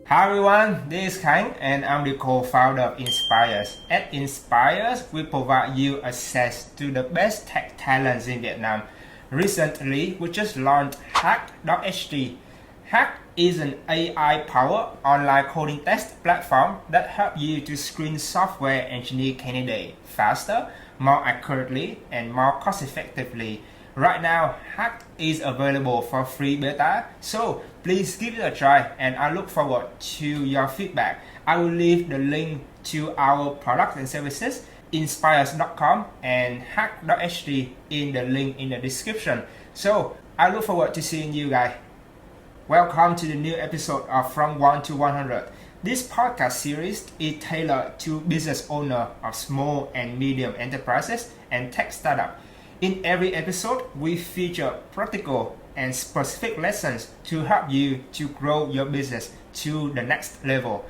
Hi everyone, this is Khánh and I'm the co-founder of Inspius. At Inspius, we provide you access to the best tech talents in Vietnam. Recently, we just launched Hack.ht. Hack is an AI-powered online coding test platform that helps you to screen software engineer candidates faster, more accurately, and more cost-effectively. Right now, Hack is available for free beta, so please give it a try and I look forward to your feedback. I will leave the link to our products and services, inspius.com and hack.ht in the link in the description. So I look forward to seeing you guys. Welcome to the new episode of From 1 to 100. This podcast series is tailored to business owners of small and medium enterprises and tech startups. In every episode, we feature practical and specific lessons to help you to grow your business to the next level.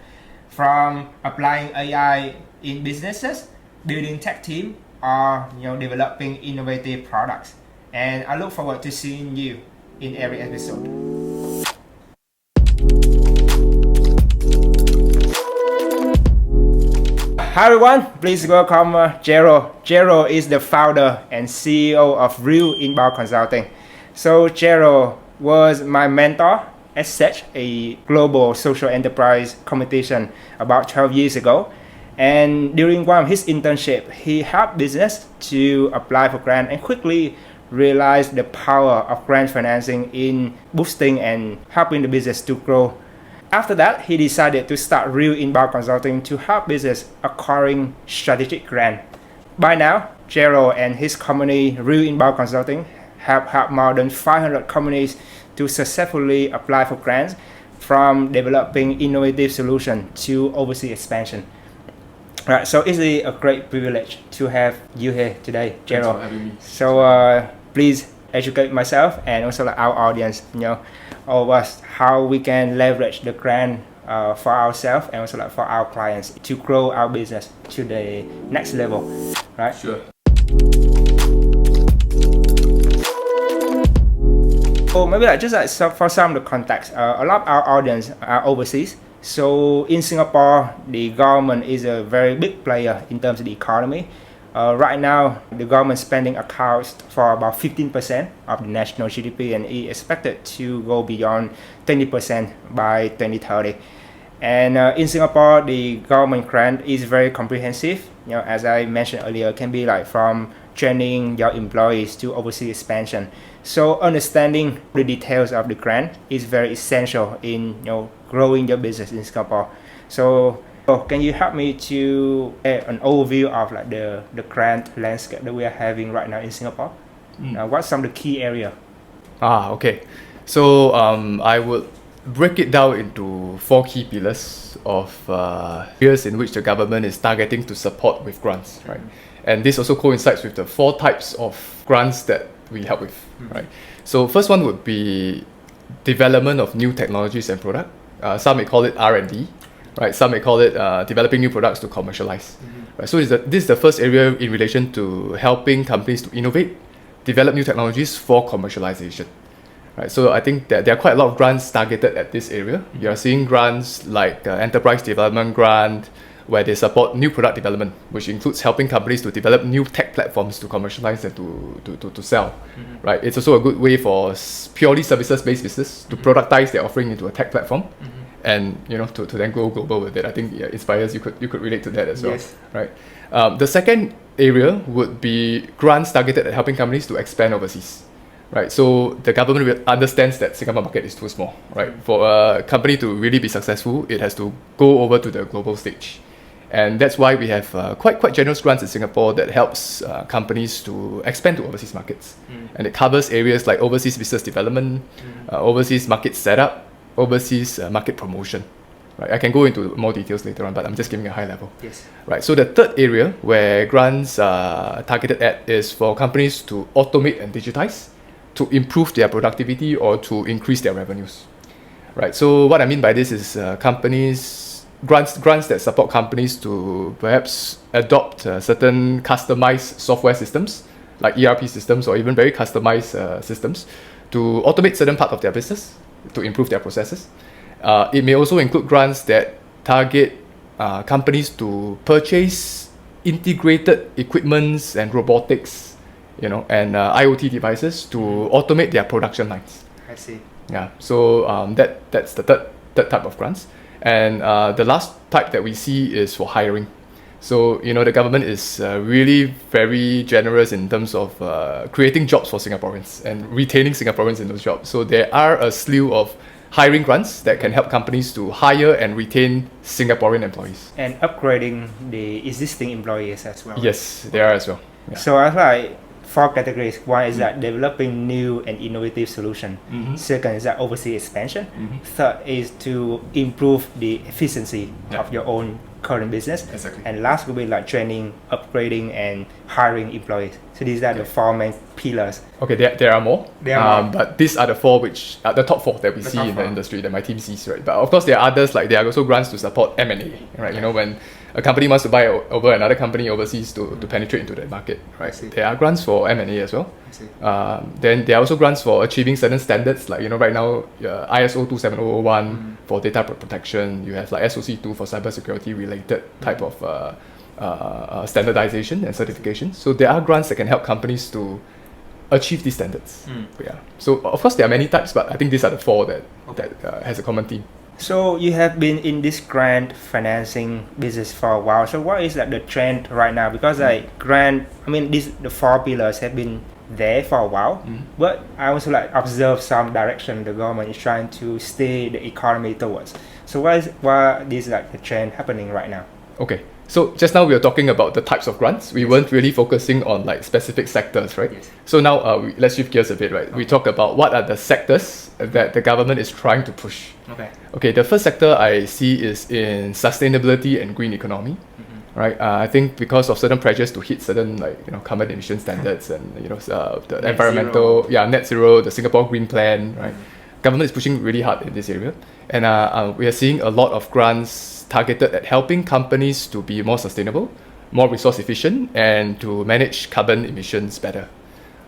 From applying AI in businesses, building tech team, or developing innovative products. And I look forward to seeing you in every episode. Hi everyone, please welcome Gerald. Gerald is the founder and CEO of Real Inbound Consulting. So Gerald was my mentor at such a global social enterprise competition about 12 years ago. And during one of his internships, he helped business to apply for grant and quickly realized the power of grant financing in boosting and helping the business to grow. After that, he decided to start Real Inbound Consulting to help business acquiring strategic grant. By now, Gerald and his company Real Inbound Consulting have helped more than 500 companies to successfully apply for grants, from developing innovative solutions to overseas expansion. Right, so it's a great privilege to have you here today, Gerald. Thanks for having me. So please educate myself and also our audience, all of us, how we can leverage the grant for ourselves and also for our clients to grow our business to the next level, right? Sure. So maybe for some of the context, a lot of our audience are overseas. So in Singapore, the government is a very big player in terms of the economy. Right now, the government spending accounts for about 15% of the national GDP and is expected to go beyond 20% by 2030. And in Singapore, the government grant is very comprehensive. As I mentioned earlier, it can be like from training your employees to overseas expansion. So understanding the details of the grant is very essential in growing your business in Singapore. So can you help me to an overview of the grant landscape that we are having right now in Singapore? What's some of the key area? Okay. So I would break it down into 4 key pillars of areas in which the government is targeting to support with grants, right? And this also coincides with the 4 types of grants that we help with, right? So first one would be development of new technologies and product. Some may call it R&D. Right, some may call it developing new products to commercialize. Right, so this is the first area in relation to helping companies to innovate, develop new technologies for commercialization. Right, so I think that there are quite a lot of grants targeted at this area. You are seeing grants like Enterprise Development Grant, where they support new product development, which includes helping companies to develop new tech platforms to commercialize and to sell. Right, it's also a good way for purely services-based business to productize their offering into a tech platform. And to then go global with it. I think Inspius, you could relate to that as well. Yes. Right. The second area would be grants targeted at helping companies to expand overseas. Right. So the government understands that Singapore market is too small. Right. For a company to really be successful, it has to go over to the global stage, and that's why we have quite generous grants in Singapore that helps companies to expand to overseas markets, and it covers areas like overseas business development, overseas market setup, overseas market promotion. Right, I can go into more details later on, but I'm just giving a high level. Yes. Right, so the third area where grants are targeted at is for companies to automate and digitize to improve their productivity or to increase their revenues. Right, so what I mean by this is grants that support companies to perhaps adopt certain customized software systems like ERP systems or even very customized systems to automate certain part of their business, to improve their processes. It may also include grants that target companies to purchase integrated equipments and robotics, and IoT devices to automate their production lines. I see. Yeah, so that's the third type of grants. And the last type that we see is for hiring. So, the government is really very generous in terms of creating jobs for Singaporeans and retaining Singaporeans in those jobs. So there are a slew of hiring grants that can help companies to hire and retain Singaporean employees. And upgrading the existing employees as well. Yes, there are as well. Yeah. So I like 4 categories. One is that developing new and innovative solution. Second is that overseas expansion. Third is to improve the efficiency of your own current business. Exactly. And last will be like training, upgrading, and hiring employees. So these are the 4 main pillars. Okay, there are more. But these are the 4 which are the top 4 that we see in the 4. industry that my team sees, right? But of course there are others, like there are also grants to support M&A, right? When a company wants to buy over another company overseas to penetrate into that market, right? There are grants for M&A as well. Then there are also grants for achieving certain standards, like right now ISO 27001 for data protection. You have like SOC 2 for cybersecurity related type of standardization and certification. So there are grants that can help companies to achieve these standards. Yeah. So of course there are many types, but I think these are the 4 that has a common theme. So you have been in this grant financing business for a while. So what is like the trend right now? Because the 4 pillars have been there for a while, but I also observe some direction the government is trying to steer the economy towards. So what is the trend happening right now? Okay. So just now we were talking about the types of grants. We weren't really focusing on specific sectors, right? Yes. So now let's shift gears a bit, right? We talk about what are the sectors that the government is trying to push. Okay. The first sector I see is in sustainability and green economy, right? I think because of certain pressures to hit certain carbon emission standards and the environmental net zero, the Singapore Green Plan, right? Government is pushing really hard in this area, and we are seeing a lot of grants targeted at helping companies to be more sustainable, more resource efficient, and to manage carbon emissions better,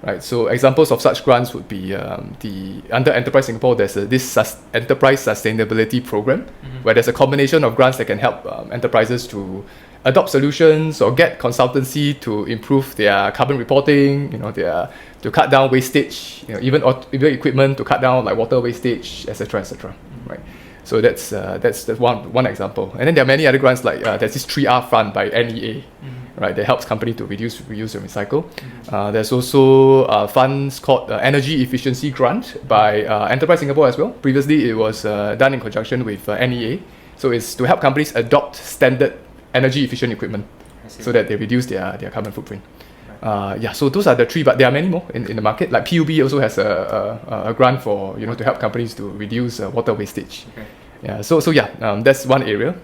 right? So examples of such grants would be under Enterprise Singapore, there's this Enterprise Sustainability Program, where there's a combination of grants that can help enterprises to adopt solutions or get consultancy to improve their carbon reporting, to cut down wastage, even equipment to cut down like water wastage, etc., right? So that's one example. And then there are many other grants, like there's this 3R fund by NEA, right, that helps company to reduce, reuse, and recycle. There's also funds called Energy Efficiency Grant by Enterprise Singapore as well. Previously, it was done in conjunction with NEA. So it's to help companies adopt standard energy efficient equipment so that they reduce their carbon footprint. So those are the 3, but there are many more in the market. Like PUB also has a grant for to help companies to reduce water wastage. That's one area.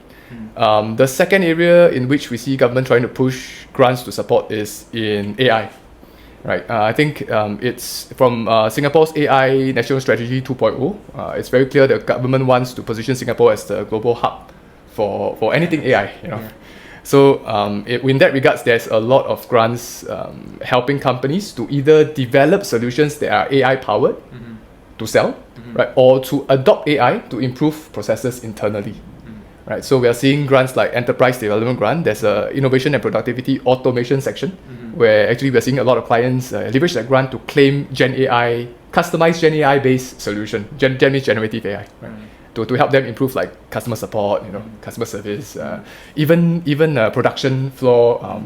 The second area in which we see government trying to push grants to support is in AI. Right, I think it's from Singapore's AI National Strategy 2.0. It's very clear the government wants to position Singapore as the global hub for anything AI. So in that regards, there's a lot of grants helping companies to either develop solutions that are AI powered to sell, right, or to adopt AI to improve processes internally. Right, so we are seeing grants like Enterprise Development Grant. There's a Innovation and Productivity Automation section, where actually we're seeing a lot of clients leverage that grant to claim Gen AI, customized Gen AI based solution. Gen means generative AI, right? To help them improve like customer support, customer service, even production floor,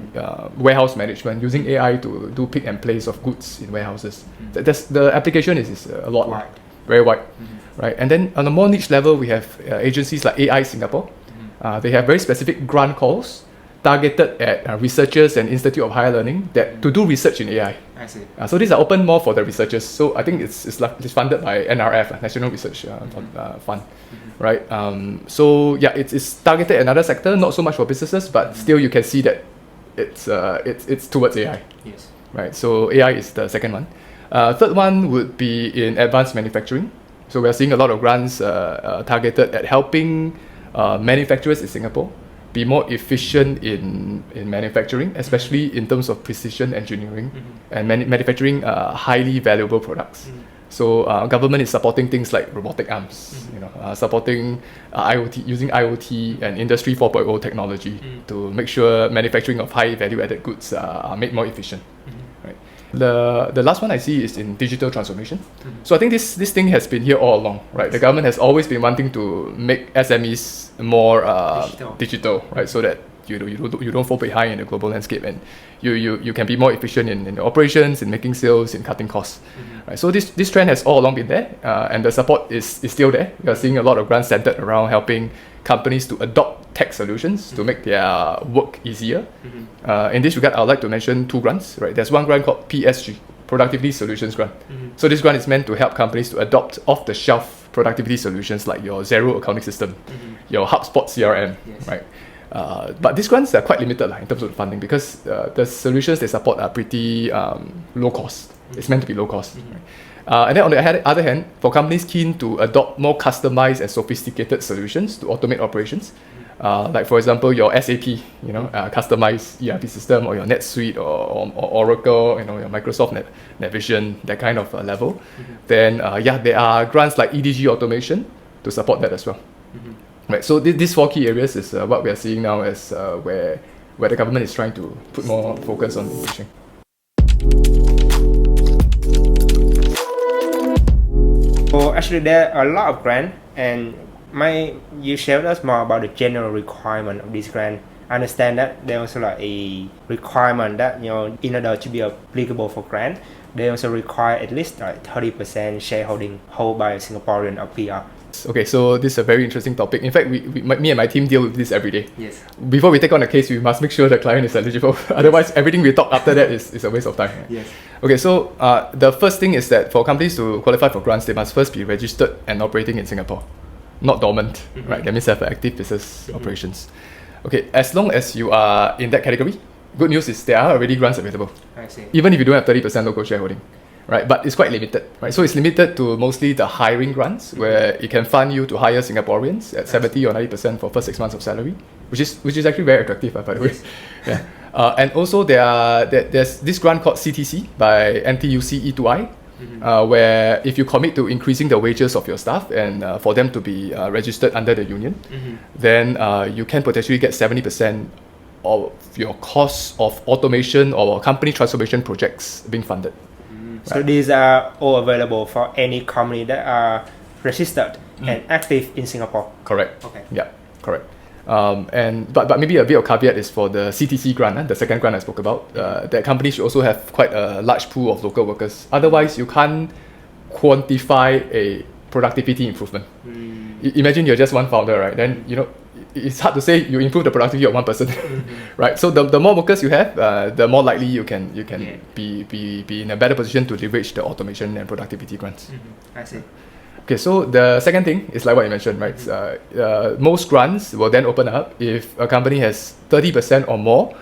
warehouse management, using AI to do pick and place of goods in warehouses. The application is a lot wide, very wide. Right, and then on a more niche level, we have agencies like AI Singapore. They have very specific grant calls targeted at researchers and Institute of Higher Learning to do research in AI. I see. So these are open more for the researchers. So I think it's funded by NRF, National Research Fund, right? It's targeted at another sector, not so much for businesses, but still you can see that it's towards AI. Yes. Right. So AI is the second one. Third one would be in advanced manufacturing. So we are seeing a lot of grants targeted at helping manufacturers in Singapore be more efficient in manufacturing, especially in terms of precision engineering and manufacturing highly valuable products. So government is supporting things like robotic arms, supporting IoT, using IoT and Industry 4.0 technology to make sure manufacturing of high value-added goods are made more efficient. Right. The last one I see is in digital transformation. So I think this thing has been here all along, right? The government has always been wanting to make SMEs more digital, right? So that you don't fall behind in the global landscape, and you can be more efficient in the operations, in making sales, in cutting costs. Right? So this trend has all along been there, and the support is still there. We are seeing a lot of grants centered around helping companies to adopt tech solutions to make their work easier. In this regard, I would like to mention 2 grants. Right? There's one grant called PSG, Productivity Solutions Grant. So this grant is meant to help companies to adopt off-the-shelf productivity solutions like your Xero accounting system, your HubSpot CRM, right? But these grants are quite limited in terms of funding, because the solutions they support are pretty low cost. It's meant to be low cost. Right? And then on the other hand, for companies keen to adopt more customized and sophisticated solutions to automate operations, like for example your SAP, customized ERP system, or your NetSuite or Oracle, your Microsoft NetVision, that kind of level, then there are grants like EDG automation to support that as well. Right, so these 4 key areas is what we are seeing now as where the government is trying to put more focus on innovation. So actually there are a lot of grants, and you shared us more about the general requirement of this grant. I understand that there also like a requirement that in order to be applicable for grant, they also require at least like 30% shareholding held by a Singaporean or PR. Okay, so this is a very interesting topic. In fact, me and my team deal with this every day. Yes. Before we take on a case, we must make sure the client is eligible. Otherwise, everything we talk after that is a waste of time. Yes. Okay, so the first thing is that for companies to qualify for grants, they must first be registered and operating in Singapore, not dormant, right? That means have active business operations. Okay, as long as you are in that category, good news is there are already grants available. I see. Even if you don't have 30% local shareholding. Right, but it's quite limited, right? So it's limited to mostly the hiring grants, where it can fund you to hire Singaporeans at 70 or 90% for first 6 months of salary, which is actually very attractive, by the way. Yeah. And also there's this grant called CTC by NTUC E2I, where if you commit to increasing the wages of your staff and for them to be registered under the union, then you can potentially get 70% of your cost of automation or company transformation projects being funded. So these are all available for any company that are registered and active in Singapore. Correct. Okay. Yeah, correct. But maybe a bit of caveat is for the CTC grant, the second grant I spoke about, that companies should also have quite a large pool of local workers. Otherwise, you can't quantify a productivity improvement. Imagine you're just one founder, right? Then it's hard to say you improve the productivity of one person, right? So the more workers you have, the more likely you can be in a better position to leverage the automation and productivity grants. I see. Okay, so the second thing is like what you mentioned, right? Most grants will then open up if a company has 30% or more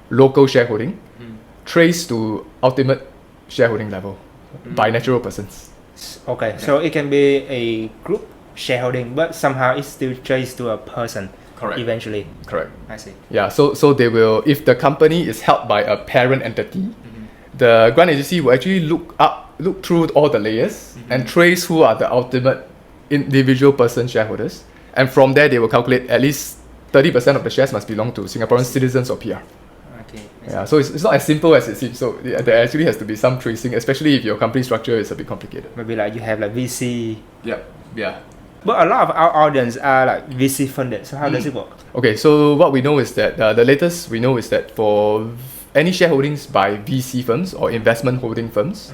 local shareholding, traced to ultimate shareholding level by natural persons. Okay, so it can be a group shareholding, but somehow it's still traced to a person. Correct. Eventually. Correct. I see. Yeah, so they will, if the company is held by a parent entity, the grant agency will actually look through all the layers and trace who are the ultimate individual person shareholders, and from there they will calculate at least 30% of the shares must belong to Singaporean citizens or PR. Okay. Yeah, so it's not as simple as it seems. So there actually has to be some tracing, especially if your company structure is a bit complicated. Maybe like you have like VC. Yeah. But a lot of our audience are like VC funded. So how does it work? Okay, so what we know is that the latest we know is that for any shareholdings by VC firms or investment holding firms,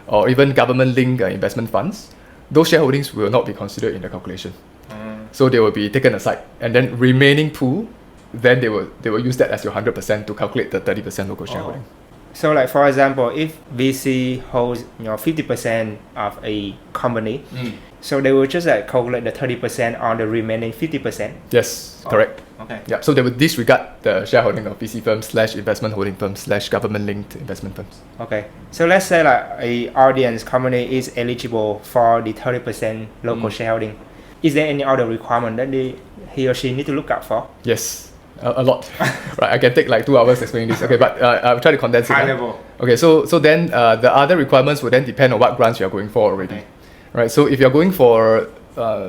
or even government-linked investment funds, those shareholdings will not be considered in the calculation. So they will be taken aside, and then remaining pool, then they will use that as your 100% to calculate the 30% local shareholding. So like for example, if VC holds 50% of a company, so they will just like calculate the 30% on the remaining 50%. Yes, correct. Okay. Yeah, so they will disregard the shareholding of VC firms / investment holding firms / government-linked investment firms. Okay. So let's say like a audience company is eligible for the 30% local shareholding. Is there any other requirement that he or she need to look out for? Yes. A lot. Right, I can take like 2 hours explaining this. Okay, but I'll try to condense it. High level. Okay, so then the other requirements will then depend on what grants you're going for already. Okay. Right, so if you're going for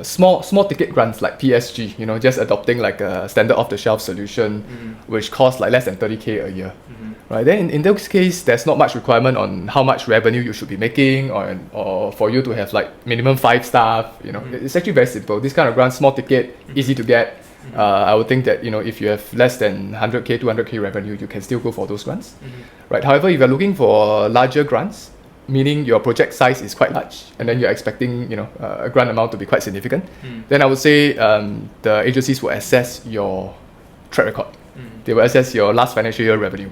small ticket grants like PSG, just adopting like a standard off-the-shelf solution, which costs like less than 30K a year. Right, then in this case, there's not much requirement on how much revenue you should be making or for you to have like minimum 5 staff. It's actually very simple. This kind of grants, small ticket, easy to get. I would think that if you have less than 100K, 200K revenue, you can still go for those grants. Right. However, if you're looking for larger grants, meaning your project size is quite large, and then you're expecting a grant amount to be quite significant, then I would say the agencies will assess your track record. They will assess your last financial year revenue.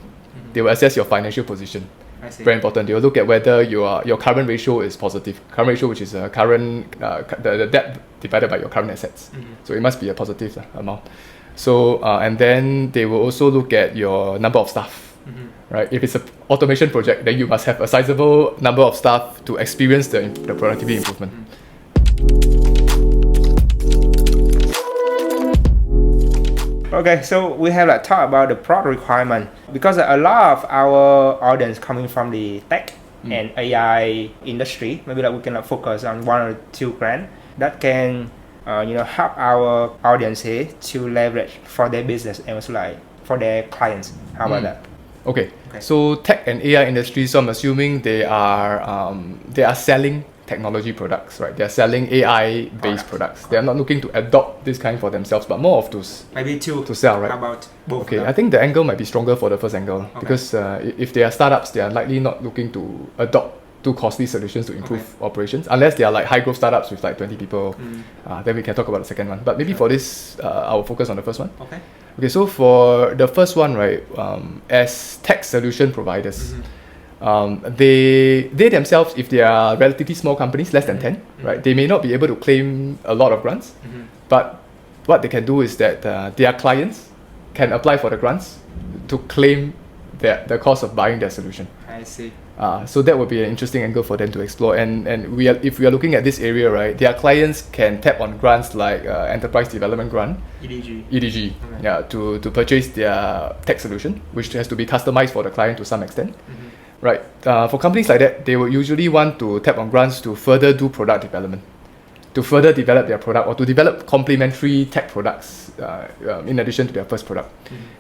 They will assess your financial position. I see. Very important. They will look at whether your current ratio is positive. Current ratio, which is the debt divided by your current assets. So it must be a positive amount. So and then they will also look at your number of staff. Right? If it's an automation project, then you must have a sizable number of staff to experience the productivity improvement. Okay, so we have like talked about the product requirement because a lot of our audience coming from the tech and AI industry. Maybe like we can focus on 1 or 2 grants that can help our audience here to leverage for their business and also like for their clients. How about that? Okay. So tech and AI industry, so I'm assuming they are selling technology products, right? They're selling AI-based products. They're not looking to adopt this kind for themselves, but more of those Maybe to sell, right? How about both? Okay, I think the angle might be stronger for the first angle because if they are startups, they are likely not looking to adopt too costly solutions to improve operations, unless they are like high growth startups with like 20 people. Then we can talk about the second one. But maybe for this, I'll focus on the first one. Okay, so for the first one, right, as tech solution providers, they themselves, if they are relatively small companies, less than 10, right, they may not be able to claim a lot of grants, but what they can do is that their clients can apply for the grants to claim the cost of buying their solution. I see. So that would be an interesting angle for them to explore. And if we are looking at this area, right, their clients can tap on grants like Enterprise Development Grant, EDG, to purchase their tech solution, which has to be customized for the client to some extent. Right. For companies like that, they would usually want to tap on grants to further do product development, to further develop their product or to develop complementary tech products in addition to their first product.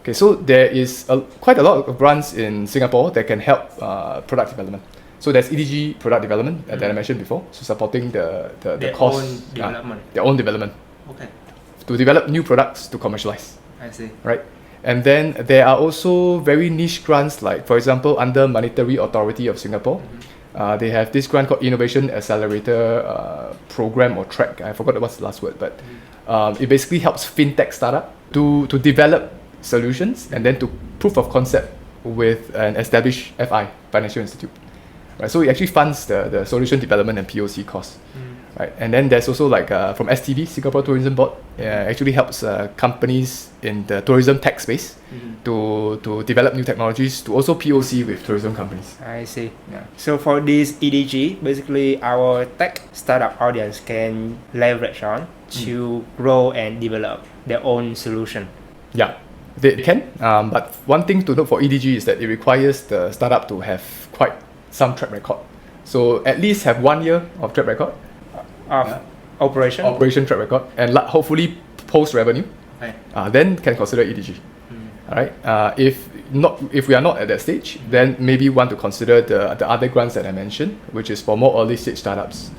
Okay, so there is quite a lot of grants in Singapore that can help product development. So there's EDG product development that I mentioned before, so supporting the cost, their own development. Okay. To develop new products to commercialize. I see. Right. And then there are also very niche grants, like for example under Monetary Authority of Singapore. They have this grant called Innovation Accelerator Program or track. I forgot what's the last word, but it basically helps fintech startup to develop solutions and then to proof of concept with an established FI, financial institute. Right, so it actually funds the solution development and POC costs. Right, and then there's also like from STB, Singapore Tourism Board, actually helps companies in the tourism tech space to develop new technologies to also POC with tourism companies. I see. So for this EDG, basically our tech startup audience can leverage on to grow and develop their own solution. Yeah, they can. But one thing to note for EDG is that it requires the startup to have quite some track record. So at least have 1 year of track record. Operation track record, and hopefully post revenue, then can consider EDG. All right. If we are not at that stage, then maybe want to consider the other grants that I mentioned, which is for more early stage startups.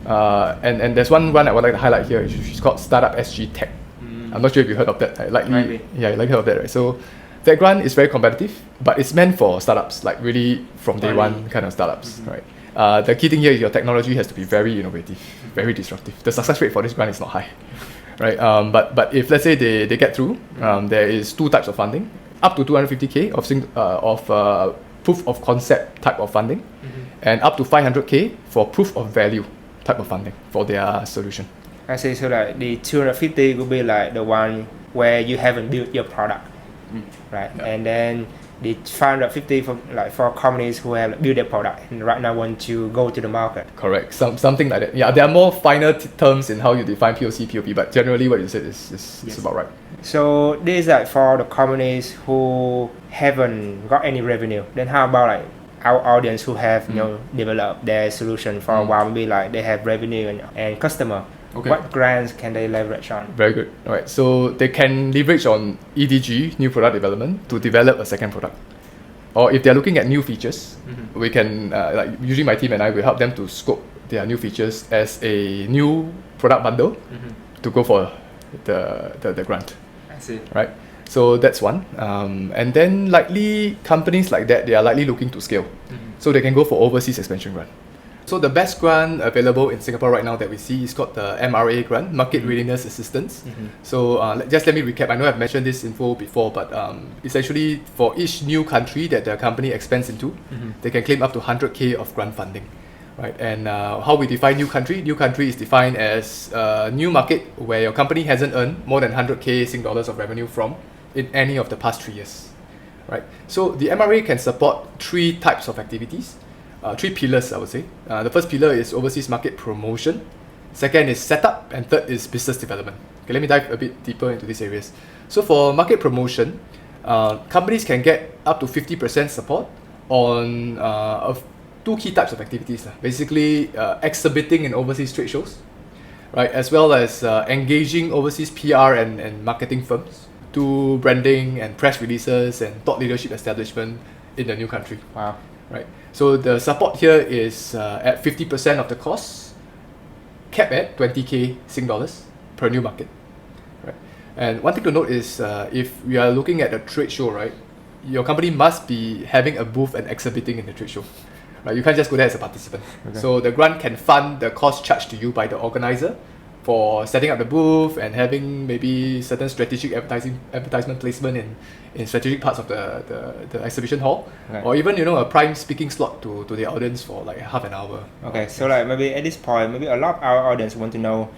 And there's one I would like to highlight here, which is called Startup SG Tech. I'm not sure if you heard of that. You heard of that, right? So that grant is very competitive, but it's meant for startups, like really from day one kind of startups, right? The key thing here is your technology has to be very innovative, very disruptive. The success rate for this grant is not high, right? But if let's say they get through, there is 2 types of funding, up to 250K of proof of concept type of funding, and up to 500K for proof of value type of funding for their solution. I see. So like the 250 will be like the one where you haven't built your product, right? And then the 550 for companies who have built their product and right now want to go to the market. Correct. Something like that. Yeah, there are more finer terms in how you define POC, POP, but generally what you said is about right. So this is like for the companies who haven't got any revenue. Then how about like our audience who have developed their solution for a while, maybe like they have revenue and customer. Okay. What grants can they leverage on? Very good. All right. So they can leverage on EDG, new product development, to develop a second product. Or if they're looking at new features, we can, like usually my team and I will help them to scope their new features as a new product bundle to go for the grant. I see. Right. So that's one. And then likely companies like that, they are likely looking to scale. So they can go for overseas expansion grant. So the best grant available in Singapore right now that we see is called the MRA grant, Market Readiness Assistance. So just let me recap. I know I've mentioned this info before, but it's actually for each new country that the company expands into, they can claim up to 100K of grant funding. Right? And how we define new country? New country is defined as a new market where your company hasn't earned more than 100K Sing dollars of revenue from in any of the past 3 years. Right? So the MRA can support 3 types of activities. 3 pillars, I would say. The first pillar is overseas market promotion. Second is setup, and third is business development. Okay, let me dive a bit deeper into these areas. So for market promotion, companies can get up to 50% support on 2 key types of activities. Basically, exhibiting in overseas trade shows, right, as well as engaging overseas PR and marketing firms, do branding and press releases and thought leadership establishment in the new country. Wow. Right. So the support here is at 50% of the cost, capped at 20K Sing dollars per new market. Right. And one thing to note is if we are looking at a trade show, right, your company must be having a booth and exhibiting in the trade show. Right. You can't just go there as a participant. Okay. So the grant can fund the cost charged to you by the organizer for setting up the booth and having maybe certain strategic advertisement placement in strategic parts of the exhibition hall, right, or even a prime speaking slot to the audience for like half an hour. Okay, so like maybe at this point, maybe a lot of our audience want to know,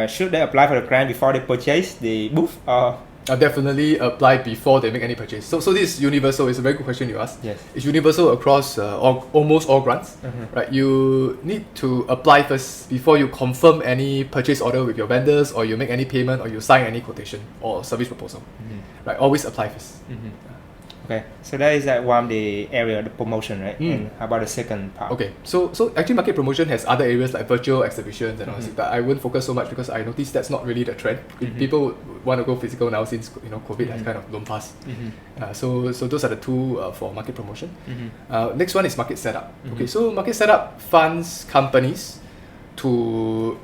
should they apply for the grant before they purchase the booth, or definitely apply before they make any purchase. So this is universal. It's a very good question you asked. Yes. It's universal across almost all grants. Right. You need to apply first before you confirm any purchase order with your vendors, or you make any payment, or you sign any quotation or service proposal. Right. Always apply first. Okay, so that is like one of the area of the promotion, right? And how about the second part? Okay, so actually market promotion has other areas like virtual exhibitions and all that, but I won't focus so much because I noticed that's not really the trend. People want to go physical now since COVID has kind of blown past. So those are the 2 for market promotion. Next one is market setup. Okay, so market setup funds companies to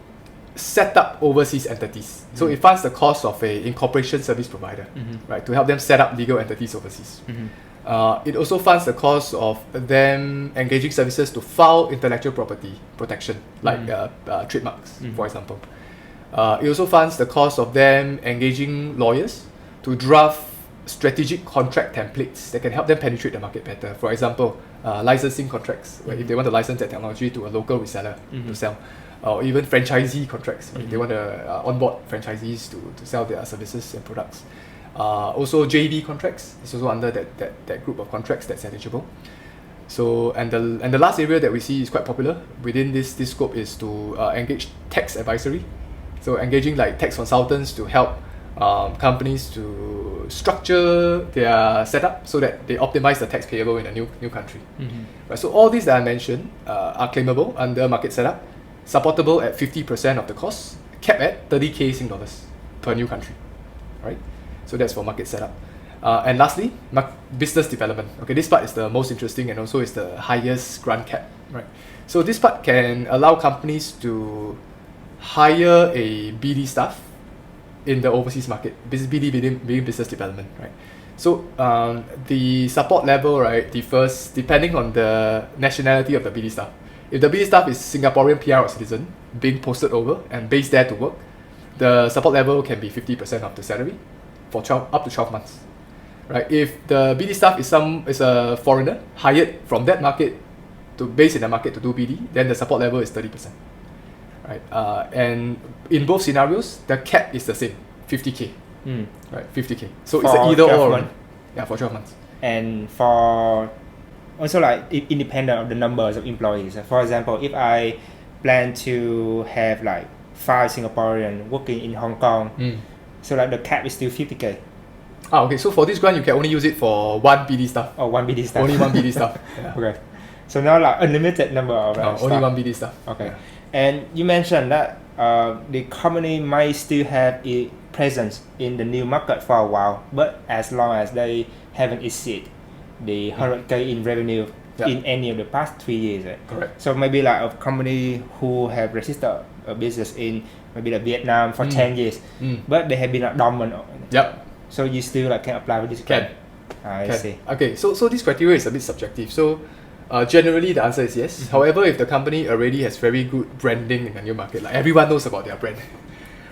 set up overseas entities. So it funds the cost of a incorporation service provider, right, to help them set up legal entities overseas. It also funds the cost of them engaging services to file intellectual property protection, like trademarks, for example. It also funds the cost of them engaging lawyers to draft strategic contract templates that can help them penetrate the market better. For example, licensing contracts, where if they want to license their technology to a local reseller to sell. Or even franchisee contracts, right? They want to onboard franchisees to sell their services and products. Also JV contracts is also under that group of contracts that's eligible. So and the last area that we see is quite popular within this scope is to engage tax advisory. So engaging like tax consultants to help companies to structure their setup so that they optimize the tax payable in a new country. Right, so all these that I mentioned are claimable under market setup, supportable at 50% of the cost, capped at 30K Sing dollars per new country. Right? So that's for market setup. And lastly, business development. Okay, this part is the most interesting and also is the highest grant cap. Right? So this part can allow companies to hire a BD staff in the overseas market. BD being business development. Right? So the support level, right, differs depending on the nationality of the BD staff. If the BD staff is Singaporean PR or citizen, being posted over and based there to work, the support level can be 50% of the salary for up to 12 months. Right? If the BD staff is a foreigner hired from that market to base in the market to do BD, then the support level is 30%. Right? And in both scenarios, the cap is the same, 50K. Right? 50K. So it's an either or. Yeah, for 12 months. and for also like independent of the numbers of employees. For example, if I plan to have like 5 Singaporean working in Hong Kong, so like the cap is still 50k. Okay, so for this grant you can only use it for one BD staff. Oh, one BD staff. Only one BD staff. Yeah. Okay. So now like unlimited number of only staff. one BD staff. Okay. Yeah. And you mentioned that the company might still have a presence in the new market for a while, but as long as they haven't exceeded the 100k in revenue in any of the past 3 years. Right? Correct. So maybe like a company who have registered a business in maybe like Vietnam for 10 years, but they have been like dormant. Yep. So you still like can apply for this? Can. I see. Okay, so this criteria is a bit subjective. So generally the answer is yes. However, if the company already has very good branding in the new market, like everyone knows about their brand,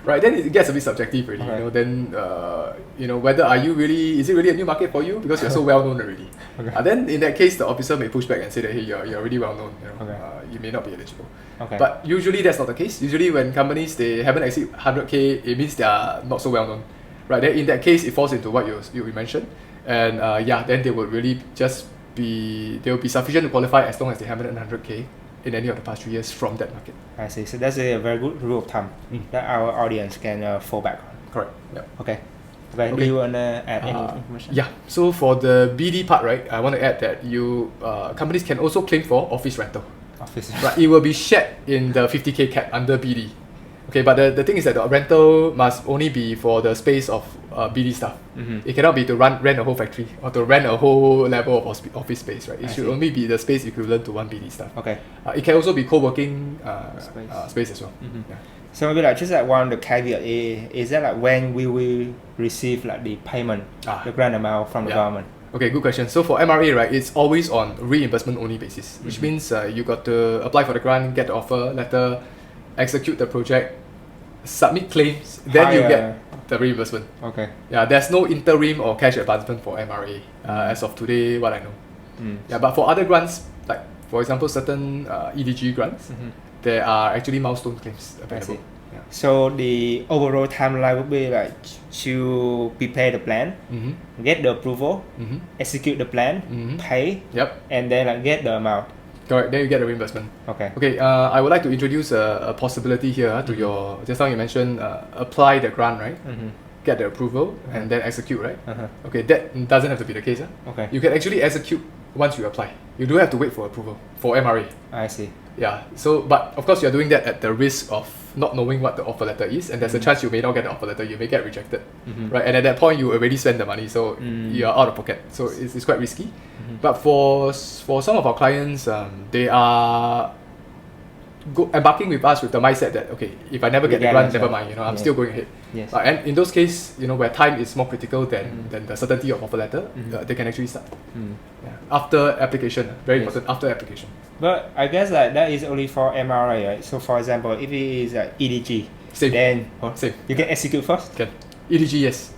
right? Then it gets a bit subjective already. Okay. You know, then whether is it really a new market for you because you're so well known already? Okay. Then in that case, the officer may push back and say that hey, you're already well known. You know, Okay. you may not be eligible. Okay. But usually that's not the case. Usually when companies they haven't exceeded 100k, it means they are not so well known, right? Then in that case, it falls into what you mentioned, and then they would really they will be sufficient to qualify as long as they haven't hit 100k in any of the past 3 years from that market. I see. So that's a very good rule of thumb that our audience can fall back on. Correct. Yeah. Okay. Do you wanna add any information? Yeah. So for the BD part, right, I want to add that companies can also claim for office rental. Office. Right. It will be shared in the 50k cap under BD. Okay, but the thing is that the rental must only be for the space of BD staff. It cannot be to rent a whole factory or to rent a whole level of office space, right? It should only be the space equivalent to one BD staff. Okay. It can also be co-working space as well. Yeah. So maybe like just like one of the caveat is that like when we will receive like the payment, the grant amount from the government? Okay, good question. So for MRA, right, it's always on reimbursement only basis, which means you got to apply for the grant, get the offer letter, execute the project, submit claims, then you get the reimbursement. Okay. Yeah, there's no interim or cash advancement for MRA as of today, what I know. Yeah, but for other grants, like for example, certain EDG grants, there are actually milestone claims available. Yeah. So the overall timeline would be like to prepare the plan, get the approval, execute the plan, pay, and then like get the amount. Correct. Then you get the reimbursement. Okay. Okay. I would like to introduce a possibility here to your. Just now you mentioned apply the grant, right? Get the approval and then execute, right? Okay. That doesn't have to be the case. Okay. You can actually execute once you apply. You don't have to wait for approval for MRA. I see. Yeah. So, but of course, you're doing that at the risk of not knowing what the offer letter is, and there's a chance you may not get the offer letter. You may get rejected, right? And at that point, you already spent the money, so you are out of pocket. So it's quite risky. But for some of our clients, they are embarking with us with the mindset that okay, if I never get the grant, never mind. I'm still going ahead. Yes. And in those cases, where time is more critical than the certainty of offer letter, they can actually start. After application, very important. After application. But I guess that is only for MRA, right? So for example, if it is EDG, same. then Same. You can execute first. Can EDG, yes.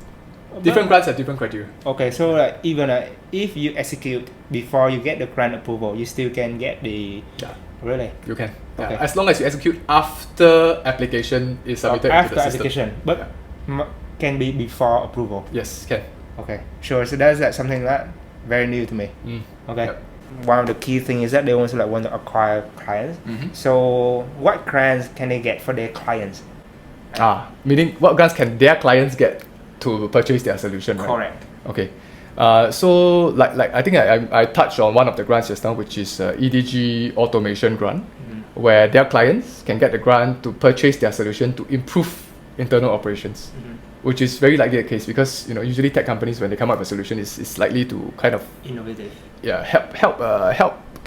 Different grants have different criteria. Okay, so like even if you execute before you get the grant approval, you still can get the. Really? You can. Okay. As long as you execute after application is submitted into the system. Application, but can be before approval. Yes, can. Okay, sure. So that's something that very new to me. Okay. Yep. One of the key things is that they also want to acquire clients. So what grants can they get for their clients? Meaning what grants can their clients get to purchase their solution, right? Correct. Okay. So like I think I touched on one of the grants just now, which is EDG automation grant, where their clients can get the grant to purchase their solution to improve internal operations, which is very likely the case because usually tech companies when they come up with a solution is likely to kind of innovative. Yeah, help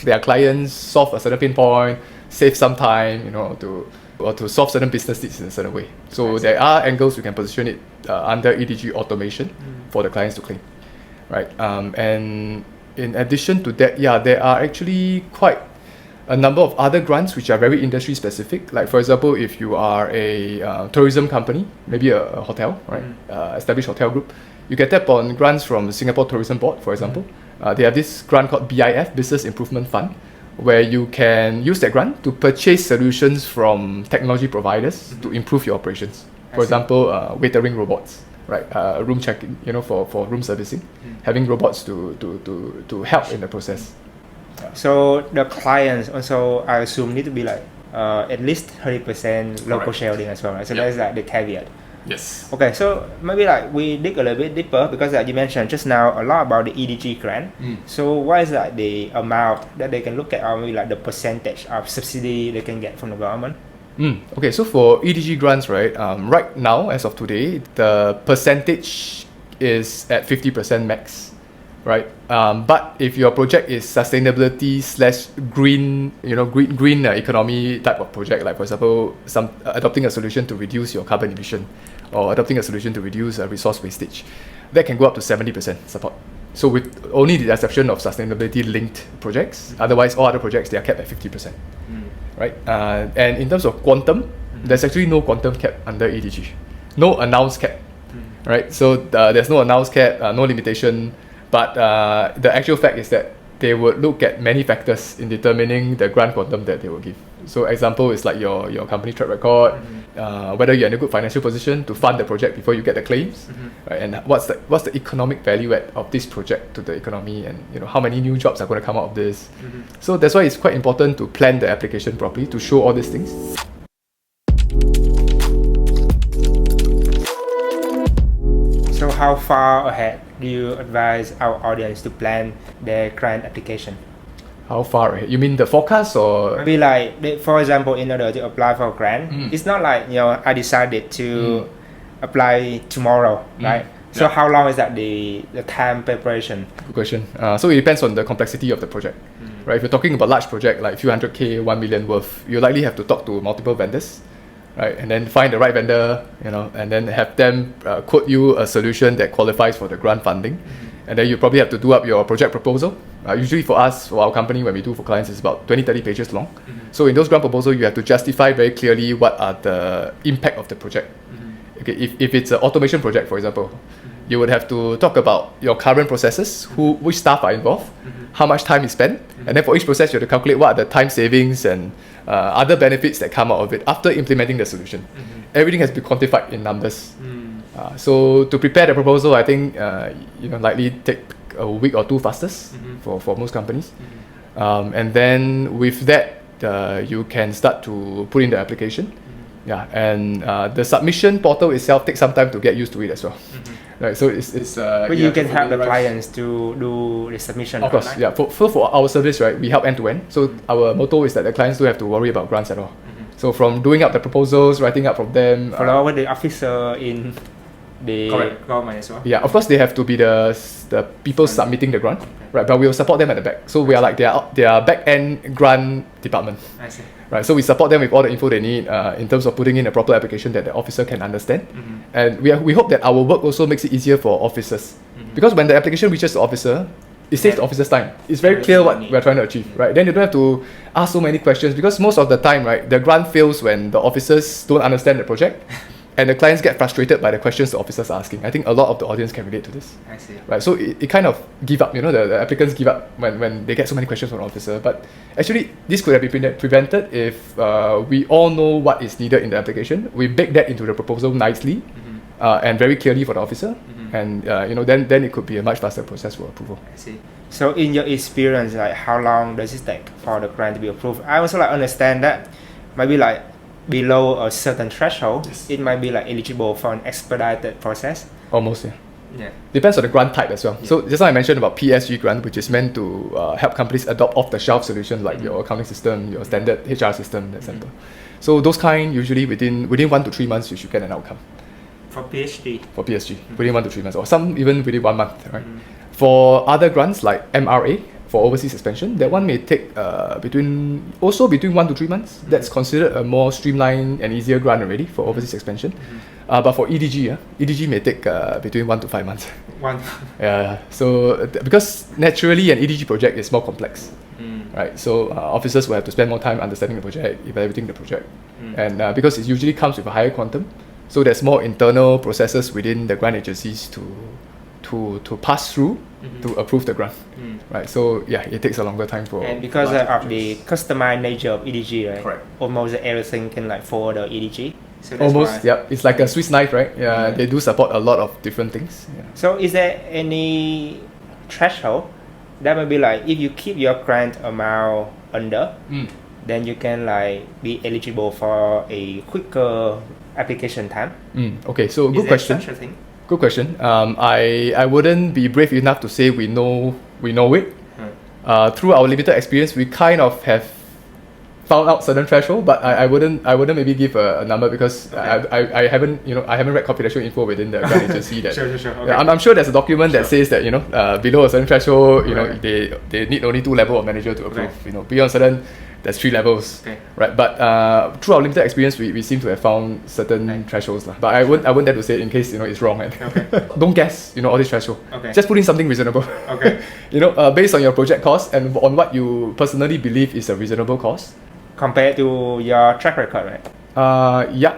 their clients solve a certain pain point, save some time, to solve certain business needs in a certain way. So there are angles we can position it under EDG automation for the clients to claim. Right, and in addition to that, there are actually quite a number of other grants which are very industry specific. Like for example, if you are a tourism company, maybe a hotel, right, established hotel group, you can tap on grants from the Singapore Tourism Board, for example. They have this grant called BIF, Business Improvement Fund, where you can use that grant to purchase solutions from technology providers to improve your operations. For example, waitering robots. right? Room checking, for room servicing, having robots to help in the process. So the clients also, I assume, need to be like at least 30% local Correct. shareholding as well, right? So Yeah. that's like the caveat. Yes. Okay, so maybe like we dig a little bit deeper because you mentioned just now a lot about the EDG grant. So what is like the amount that they can look at, or maybe like the percentage of subsidy they can get from the government? Okay, so for EDG grants, right, right now, as of today, the percentage is at 50% max, right? But if your project is sustainability / green, green economy type of project, like for example, some adopting a solution to reduce your carbon emission, or adopting a solution to reduce resource wastage, that can go up to 70% support. So with only the exception of sustainability linked projects, otherwise all other projects, they are capped at 50%. Right? And in terms of quantum, there's actually no quantum cap under EDG. No announced cap. Right? So there's no announced cap, no limitation, but the actual fact is that they would look at many factors in determining the grant quantum that they will give. So example is like your company track record, whether you're in a good financial position to fund the project before you get the claims, right? And what's the economic value add of this project to the economy, and how many new jobs are going to come out of this. So that's why it's quite important to plan the application properly to show all these things. So how far ahead do you advise our audience to plan their grant application? How far ahead? You mean the forecast, or? Maybe like, for example, in order to apply for a grant, it's not like, I decided to apply tomorrow, right? So Yeah. how long is that the time preparation? Good question. So it depends on the complexity of the project, right? If you're talking about large project like few hundred K, 1 million worth, you likely have to talk to multiple vendors, right? And then find the right vendor, and then have them quote you a solution that qualifies for the grant funding. And then you probably have to do up your project proposal. Usually for us, for our company, when we do for clients, it's about 20-30 pages long. So in those grant proposals, you have to justify very clearly what are the impact of the project. Okay, if it's an automation project, for example, you would have to talk about your current processes, which staff are involved, how much time is spent, and then for each process, you have to calculate what are the time savings and other benefits that come out of it after implementing the solution. Everything has to be quantified in numbers. So to prepare the proposal, I think likely take a week or two fastest for most companies. And then with that, you can start to put in the application. Yeah, and the submission portal itself takes some time to get used to it as well. Right, so it's But you can help the clients to do the submission. Of course, yeah. For our service, right, we help end to end. So our motto is that the clients don't have to worry about grants at all. So from doing up the proposals, writing up from them. Follow with the officer in the Correct. government as well. Yeah, of course they have to be the people submitting the grant, right? But we will support them at the back. So we are like their back end grant department. I see. Right, so we support them with all the info they need in terms of putting in a proper application that the officer can understand. And we hope that our work also makes it easier for officers. Because when the application reaches the officer, it saves the officer's time. It's very clear what we're trying to achieve, right? Then you don't have to ask so many questions, because most of the time, right, the grant fails when the officers don't understand the project and the clients get frustrated by the questions the officers are asking. I think a lot of the audience can relate to this. I see. Right, so it kind of give up, the applicants give up when they get so many questions from the officer. But actually, this could have been prevented if we all know what is needed in the application. We bake that into the proposal nicely and very clearly for the officer. And then it could be a much faster process for approval. I see. So in your experience, like how long does it take for the grant to be approved? I also understand that maybe like below a certain threshold, Yes. it might be like eligible for an expedited process. Almost, yeah. Yeah. Depends on the grant type as well. So just like I mentioned about PSG grant, which is meant to help companies adopt off-the-shelf solutions like your accounting system, your standard HR system, etc. So those kind, usually within 1 to 3 months, you should get an outcome. For PhD. For PSG, within 1 to 3 months, or some even within 1 month, right? For other grants like MRA, for overseas expansion, that one may take between 1 to 3 months. That's considered a more streamlined and easier grant already for overseas expansion. But for EDG, EDG may take between 1 to 5 months. One. Yeah, so because naturally an EDG project is more complex, right? So officers will have to spend more time understanding the project, evaluating the project, and because it usually comes with a higher quantum, so there's more internal processes within the grant agencies to pass through to approve the grant, right? So yeah, it takes a longer time for. And because larger of the customized nature of EDG, right? Correct. Almost everything can like follow the EDG. So that's Almost, why. yeah. It's like a Swiss knife, right? Yeah, Yeah. they do support a lot of different things. Yeah. So is there any threshold that may be like if you keep your grant amount under, then you can like be eligible for a quicker application time? Okay, so Is good there question. such a thing? Good question. I wouldn't be brave enough to say we know it. Through our limited experience, we kind of have found out certain threshold, but I wouldn't maybe give a number because I haven't read confidential info within the grant agency that. Sure. Okay. Yeah, I'm sure there's a document that says that below a certain threshold Right. they need only 2 levels of manager to approve. Okay. Beyond certain there's 3 levels. Okay. Right, but through our limited experience, we seem to have found certain thresholds lah. But I wouldn't dare to say it in case it's wrong. And don't guess all these thresholds. Okay. Just put in something reasonable. Okay. Based on your project cost and on what you personally believe is a reasonable cost. Compared to your track record, right?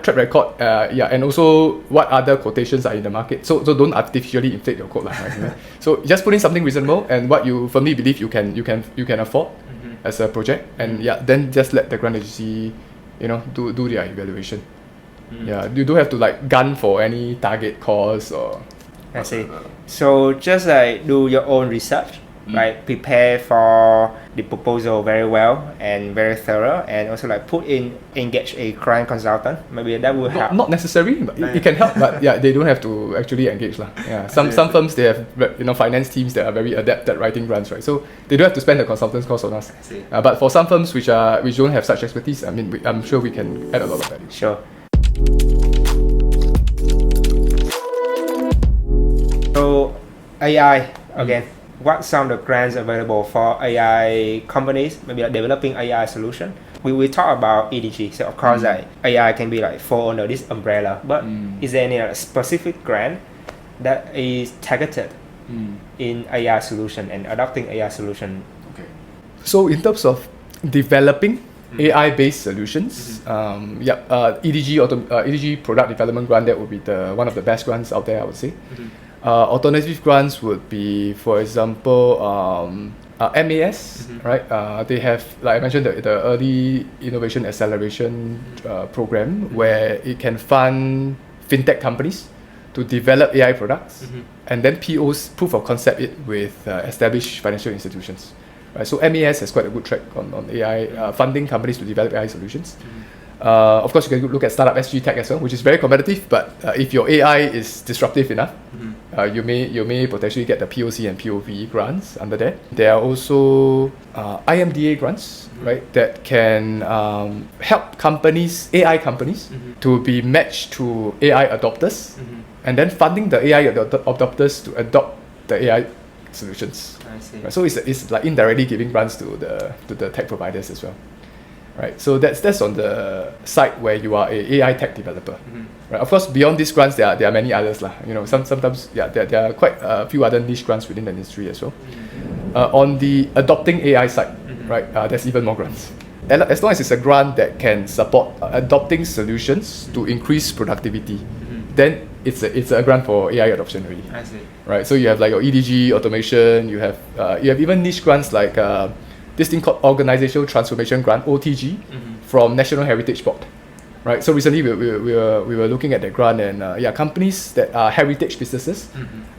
Track record. And also what other quotations are in the market. So don't artificially inflate your quote lah. Right? So just put in something reasonable and what you firmly believe you can afford as a project, and then just let the grant agency, do their evaluation. Yeah, you don't have to like gun for any target cost or. I see. So just like do your own research, like prepare for the proposal very well and very thorough, and also like engage a client consultant. Maybe that will help. Not necessary, but it can help. But they don't have to actually engage lah. Yeah, some firms they have finance teams that are very adept at writing grants, right? So they don't have to spend the consultant's cost on us. I see. But for some firms which don't have such expertise, I'm sure we can add a lot of value. Sure. So AI again. What some of the grants available for AI companies, maybe like developing AI solution? We talk about EDG, so of course like AI can be like fall under this umbrella. But is there any specific grant that is targeted in AI solution and adopting AI solution? Okay. So in terms of developing AI-based solutions, EDG product development grant, that would be one of the best grants out there, I would say. Alternative grants would be, for example, MAS, right? They have, like I mentioned, the Early Innovation Acceleration program, where it can fund fintech companies to develop AI products and then POs, proof of concept it with established financial institutions. Right? So MAS has quite a good track on AI, funding companies to develop AI solutions. Of course, you can look at Startup SG Tech as well, which is very competitive. But if your AI is disruptive enough, you may potentially get the POC and POV grants under that. There are also IMDA grants, right, that can help AI companies, to be matched to AI adopters, and then funding the AI adopters to adopt the AI solutions. I see. Right? So it's like indirectly giving grants to the tech providers as well. Right, so that's on the side where you are a AI tech developer. Right, of course, beyond these grants, there are many others lah. Sometimes there are quite a few other niche grants within the industry as well. On the adopting AI side, right, there's even more grants. As long as it's a grant that can support adopting solutions to increase productivity, then it's a grant for AI adoption already. I see. Right, so you have like your EDG automation, you have even niche grants like this thing called Organizational Transformation Grant, OTG, from National Heritage Board. Right, so recently we were looking at that grant, and companies that are heritage businesses,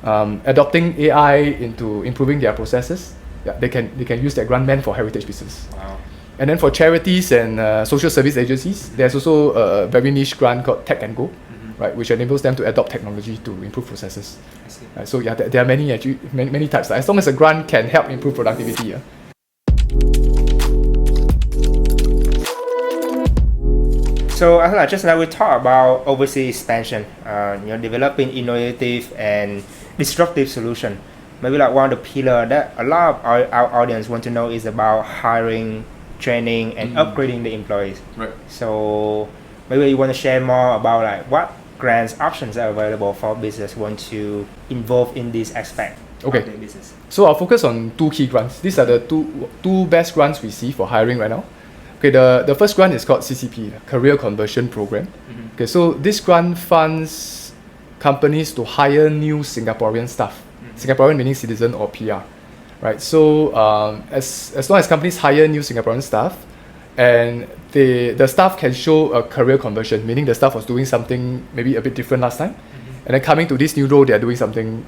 adopting AI into improving their processes, they can use that grant meant for heritage business. Wow. And then for charities and social service agencies, there's also a very niche grant called Tech and Go, right, which enables them to adopt technology to improve processes. I see. So there are many types. As long as a grant can help improve productivity. So just like we talk about overseas expansion, developing innovative and disruptive solution. Maybe like one of the pillars that a lot of our audience want to know is about hiring, training, and upgrading the employees. Right. So maybe you want to share more about like what grants options are available for business want to involve in this aspect of the business. So I'll focus on 2 key grants. These are the two best grants we see for hiring right now. Okay, the first grant is called CCP, Career Conversion Program. Okay, so this grant funds companies to hire new Singaporean staff. Singaporean meaning citizen or PR, right? So as long as companies hire new Singaporean staff, and the staff can show a career conversion, meaning the staff was doing something maybe a bit different last time, and then coming to this new role, they are doing something,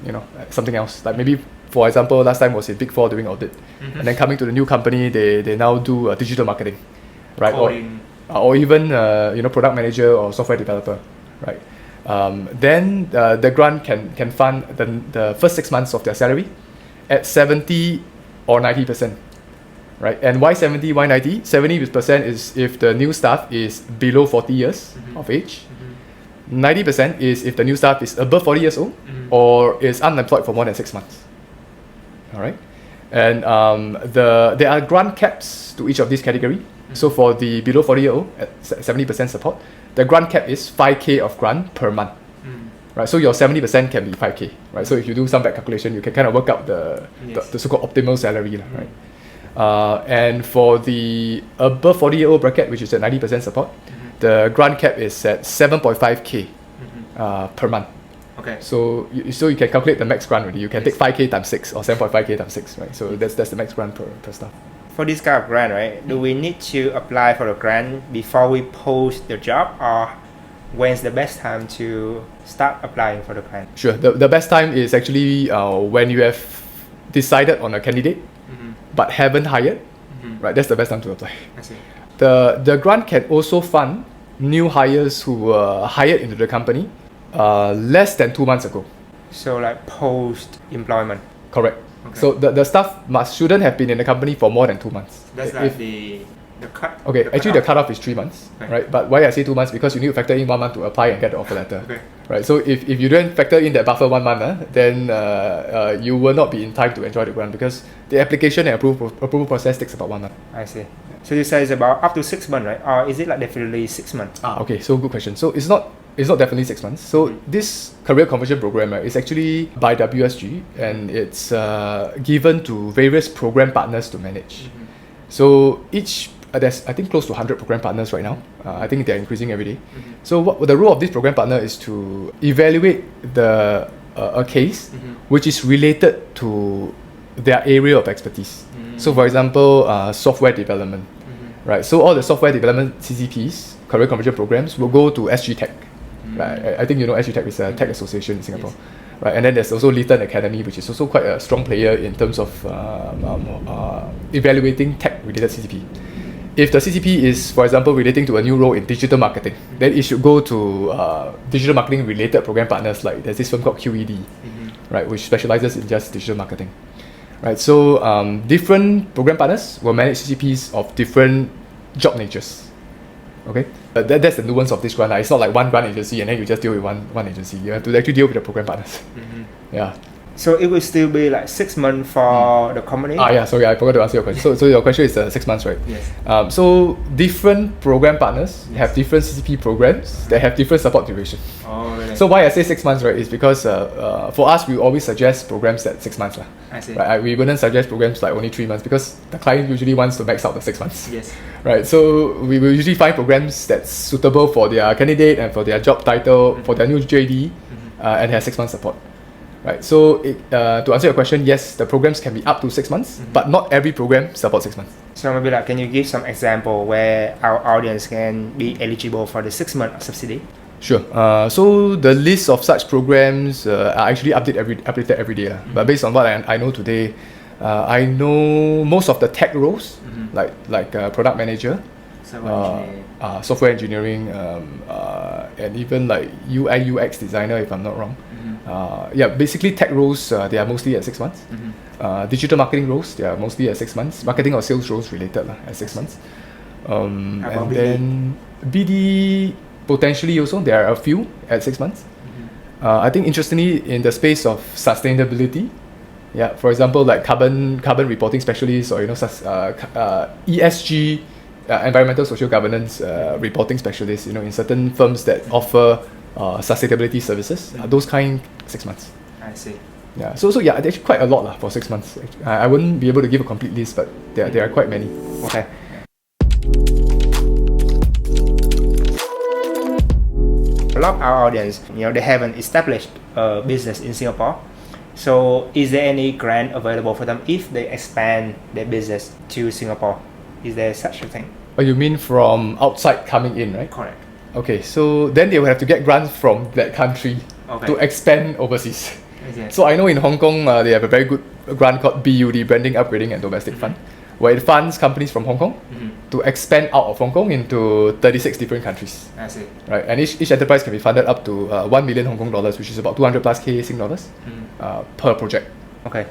something else. Like maybe, for example, last time was in Ep4 doing audit, and then coming to the new company, they now do digital marketing, right? Or even product manager or software developer, right? Then the grant can fund the first 6 months of their salary at 70 or 90%, right? And why 70, why 90? 70% is if the new staff is below 40 years of age. 90% is if the new staff is above 40 years old or is unemployed for more than 6 months. All right, and there are grant caps to each of these category. So for the below 40-year-old at 70% support, the grant cap is 5K of grant per month. Right, so your 70% can be 5K. Right, so if you do some back calculation, you can kind of work out the so-called optimal salary, right? And for the above 40-year-old bracket, which is at 90% support, the grant cap is at 7.5K per month. Okay. So you can calculate the max grant already. You can take 5K times 6 or 7.5K times 6, right? So that's the max grant per staff. For this kind of grant, right, do we need to apply for the grant before we post the job, or when's the best time to start applying for the grant? Sure. The best time is actually when you have decided on a candidate but haven't hired, right? That's the best time to apply. I see. The grant can also fund new hires who were hired into the company less than 2 months ago. So like post-employment. Correct. Okay. So the staff shouldn't have been in the company for more than 2 months. That's like the cut. Okay, the cutoff cutoff is 3 months, okay. right? But why I say 2 months? Because you need to factor in 1 month to apply and get the offer letter. Okay. Right. So if you don't factor in that buffer 1 month, then you will not be in time to enjoy the grant because the application and approval process takes about 1 month. I see. So you say it's about up to 6 months, right? Or is it like definitely 6 months? Okay. So good question. So it's not definitely 6 months. So this career conversion program, right, is actually by WSG and it's given to various program partners to manage. So each there's I think close to 100 program partners right now. I think they're increasing every day. So what the role of this program partner is to evaluate a case which is related to their area of expertise. So for example, software development, right? So all the software development CCPs, career conversion programs, will go to SG Tech. Right? I think you know SG Tech is a tech association in Singapore. Yes. Right? And then there's also Lytton Academy, which is also quite a strong player in terms of evaluating tech-related CCP. If the CCP is, for example, relating to a new role in digital marketing, then it should go to digital marketing-related program partners. Like there's this firm called QED, right, which specializes in just digital marketing. Right, so different program partners will manage CCPs of different job natures. Okay, that's the nuance of this grant. It's not like one grant agency and then you just deal with one agency. You have to actually deal with the program partners. Yeah. So it will still be like 6 months for the company? Yeah, sorry, I forgot to answer your question. So your question is 6 months, right? Yes. So different program partners have different CCP programs that have different support duration. Oh, really? So why I say 6 months, right, is because for us, we always suggest programs at 6 months. I see. Right? We wouldn't suggest programs like only 3 months because the client usually wants to max out the 6 months. Yes. Right, so we will usually find programs that's suitable for their candidate and for their job title, for their new JD, and has 6 months support. Right, so to answer your question, yes, the programs can be up to 6 months, but not every program supports 6 months. So maybe like, can you give some example where our audience can be eligible for the 6 month subsidy? Sure. So the list of such programs are actually updated every day. But based on what I know today, I know most of the tech roles, like product manager, software engineering, and even like UI UX designer, if I'm not wrong. Basically tech roles, they are mostly at 6 months. Digital marketing roles, they are mostly at 6 months. Marketing or sales roles related at 6 months. And BD? Then BD potentially also, there are a few at 6 months. I think interestingly in the space of sustainability, for example, like carbon reporting specialists or ESG, environmental social governance reporting specialists, in certain firms that offer sustainability services, those kind 6 months. I see. Yeah. So there's actually quite a lot for 6 months. I wouldn't be able to give a complete list, but there are quite many. Okay. A lot of our audience, they haven't established a business in Singapore. So is there any grant available for them if they expand their business to Singapore? Is there such a thing? Oh, you mean from outside coming in, right? Correct. Okay, so then they will have to get grants from that country to expand overseas. Yes. So I know in Hong Kong, they have a very good grant called BUD, Branding, Upgrading and Domestic Fund, where it funds companies from Hong Kong to expand out of Hong Kong into 36 different countries. I see. Right, and each enterprise can be funded up to 1 million Hong Kong dollars, which is about 200 plus K Sing dollars per project. Okay.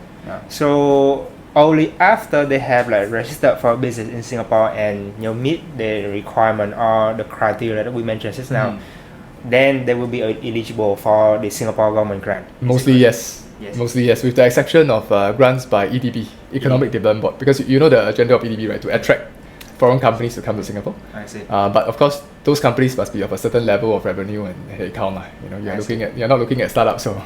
So only after they have like registered for business in Singapore and meet the requirement or the criteria that we mentioned just now, then they will be eligible for the Singapore government grant. Mostly yes. Mostly yes, with the exception of grants by EDB, Economic Development Board, because you know the agenda of EDB, right, to attract foreign companies to come to Singapore. I see. But of course, those companies must be of a certain level of revenue and headcount. You're not looking at startups. So,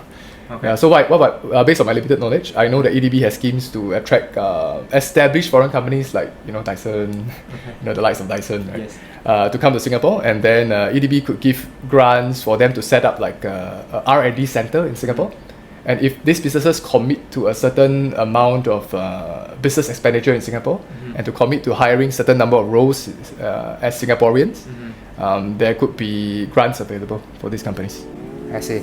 so what about based on my limited knowledge, I know that EDB has schemes to attract established foreign companies like Dyson, the likes of Dyson, right, to come to Singapore, and then EDB could give grants for them to set up like a R&D center in Singapore. And if these businesses commit to a certain amount of business expenditure in Singapore and to commit to hiring certain number of roles as Singaporeans, there could be grants available for these companies. I see.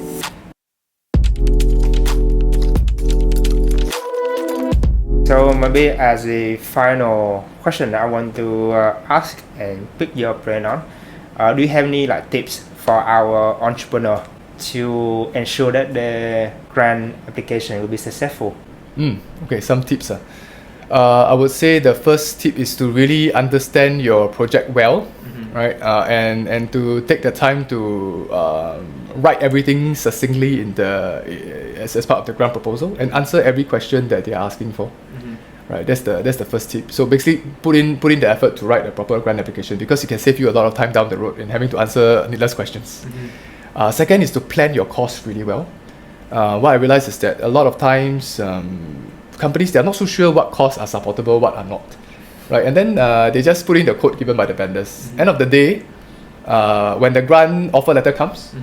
So maybe as a final question, I want to ask and pick your brain on. Do you have any tips for our entrepreneur to ensure that the grant application will be successful? Okay, some tips. I would say the first tip is to really understand your project well, right? And to take the time to write everything succinctly in as part of the grant proposal and answer every question that they are asking for. Right, that's the first tip. So basically, put in the effort to write a proper grant application, because it can save you a lot of time down the road in having to answer needless questions. Second is to plan your costs really well. What I realized is that a lot of times companies, they are not so sure what costs are supportable, what are not, right? And then they just put in the code given by the vendors. End of the day, when the grant offer letter comes,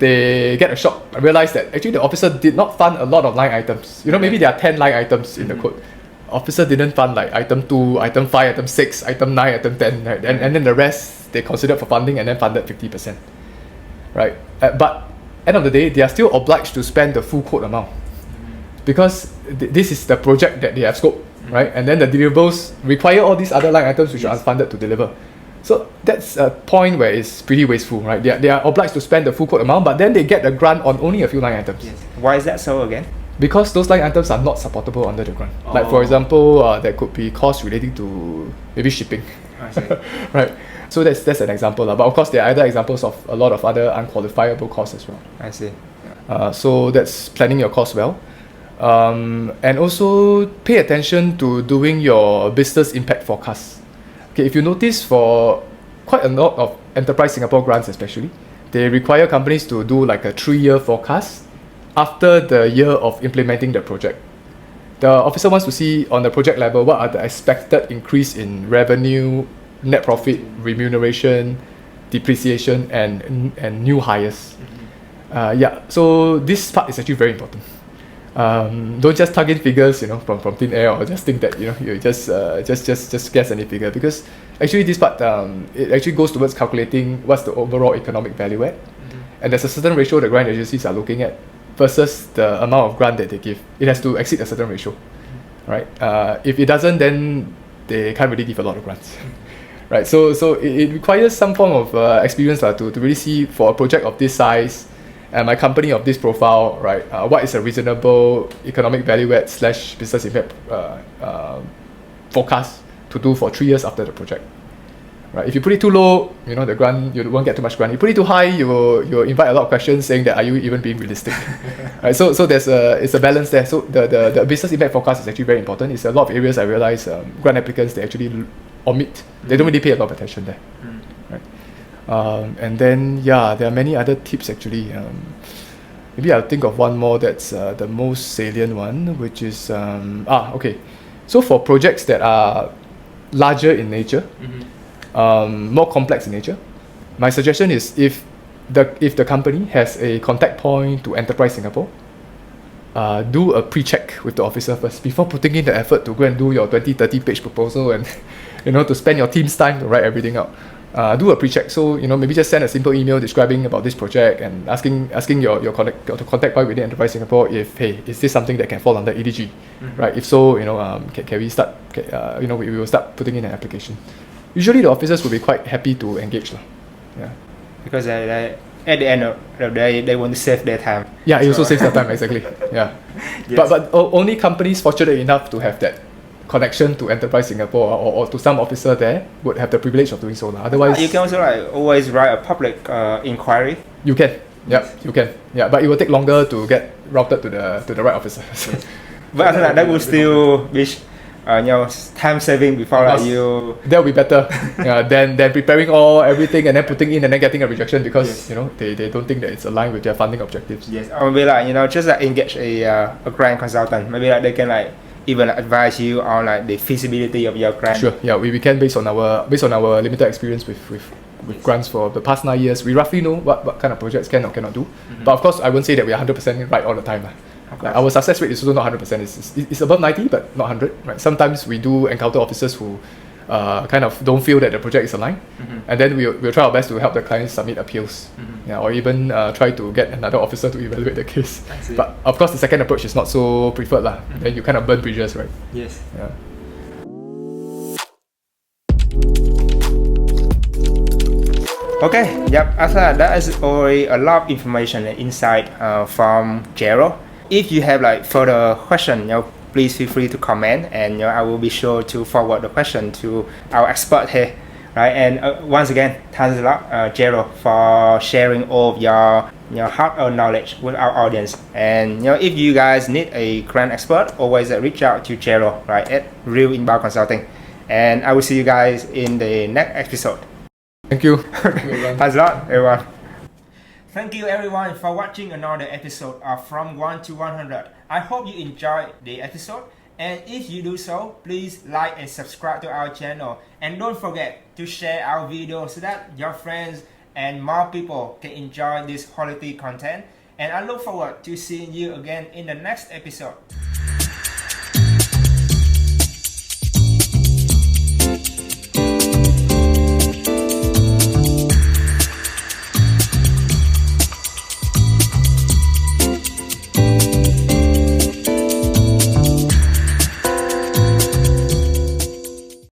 they get a shock and realize that actually the officer did not fund a lot of line items. Maybe there are 10 line items in the code. Officer didn't fund like item 2, item 5, item 6, item 9, item 10, right? And then the rest they considered for funding and then funded 50%, right? But end of the day, they are still obliged to spend the full code amount, because this is the project that they have scoped, right? And then the deliverables require all these other line items which are unfunded to deliver. So that's a point where it's pretty wasteful, right? They are obliged to spend the full code amount, but then they get a grant on only a few line items. Why is that so again? Because those line items are not supportable under the grant. Like for example, there could be costs relating to maybe shipping, right? So that's an example. But of course, there are other examples of a lot of other unqualifiable costs as well. I see. So that's planning your costs well. And also pay attention to doing your business impact forecast. Okay, if you notice, for quite a lot of Enterprise Singapore grants especially, they require companies to do like a 3-year forecast after the year of implementing the project. The officer wants to see on the project level what are the expected increase in revenue, net profit, remuneration, depreciation, and new hires. So this part is actually very important. Don't just tug in figures, from thin air, or just think that you just guess any figure, because actually this part it actually goes towards calculating what's the overall economic value add, and there's a certain ratio the grant agencies are looking at versus the amount of grant that they give. It has to exceed a certain ratio, right? If it doesn't, then they can't really give a lot of grants, right? So it requires some form of experience to really see, for a project of this size and my company of this profile, right? What is a reasonable economic value add / business impact forecast to do for 3 years after the project, right? If you put it too low, the grant, you won't get too much grant. You put it too high, you'll invite a lot of questions saying that, are you even being realistic? Right? So it's a balance there. So the business impact forecast is actually very important. It's a lot of areas I realize grant applicants, they actually omit. They don't really pay a lot of attention there. Right? And then there are many other tips actually. Maybe I'll think of one more that's the most salient one, which is okay. So for projects that are larger in nature, more complex in nature, my suggestion is, if the company has a contact point to Enterprise Singapore, do a pre-check with the officer first before putting in the effort to go and do your 20-30 page proposal and to spend your team's time to write everything out. Do a pre-check. So, maybe just send a simple email describing about this project and asking your contact point within Enterprise Singapore if, hey, is this something that can fall under EDG, right? If so, can we start, we will start putting in an application. Usually the officers will be quite happy to engage. Yeah. Because at the end of the day, they want to save their time. Yeah, it also saves their time, exactly. Yeah. Yes. But only companies fortunate enough to have that connection to Enterprise Singapore or to some officer there would have the privilege of doing so. Otherwise, you can also always write a public inquiry. You can. Yeah, you can. Yeah, but it will take longer to get routed to the right officer. But after that will still be time saving before you. That will be better than preparing everything and then putting in and then getting a rejection because they don't think that it's aligned with their funding objectives. Yes, or maybe just engage a grant consultant. Maybe they can even advise you on the feasibility of your grant. Sure. Yeah, we can based on our limited experience with grants for the past 9 years. We roughly know what kind of projects can or cannot do. But of course, I won't say that we are 100% right all the time. Our success rate is also not 100%. It's above 90, but not 100. Right? Sometimes we do encounter officers who kind of don't feel that the project is aligned, and then we'll try our best to help the clients submit appeals, or even try to get another officer to evaluate the case. But of course, the second approach is not so preferred lah. Then you kind of burn bridges, right? Yes. Yeah. Okay. Yep. After that is already a lot of information and insight from Gerald. If you have further question, please feel free to comment, and I will be sure to forward the question to our expert here, right? And once again, thanks a lot, Gerald, for sharing all of your hard-earned knowledge with our audience. And if you guys need a grant expert, always reach out to Gerald, right, at Real Inbound Consulting. And I will see you guys in the next episode. Thank you. Thanks a lot, everyone. Thank you everyone for watching another episode of From 1 to 100. I hope you enjoyed the episode, and if you do so, please like and subscribe to our channel, and don't forget to share our video so that your friends and more people can enjoy this quality content. And I look forward to seeing you again in the next episode.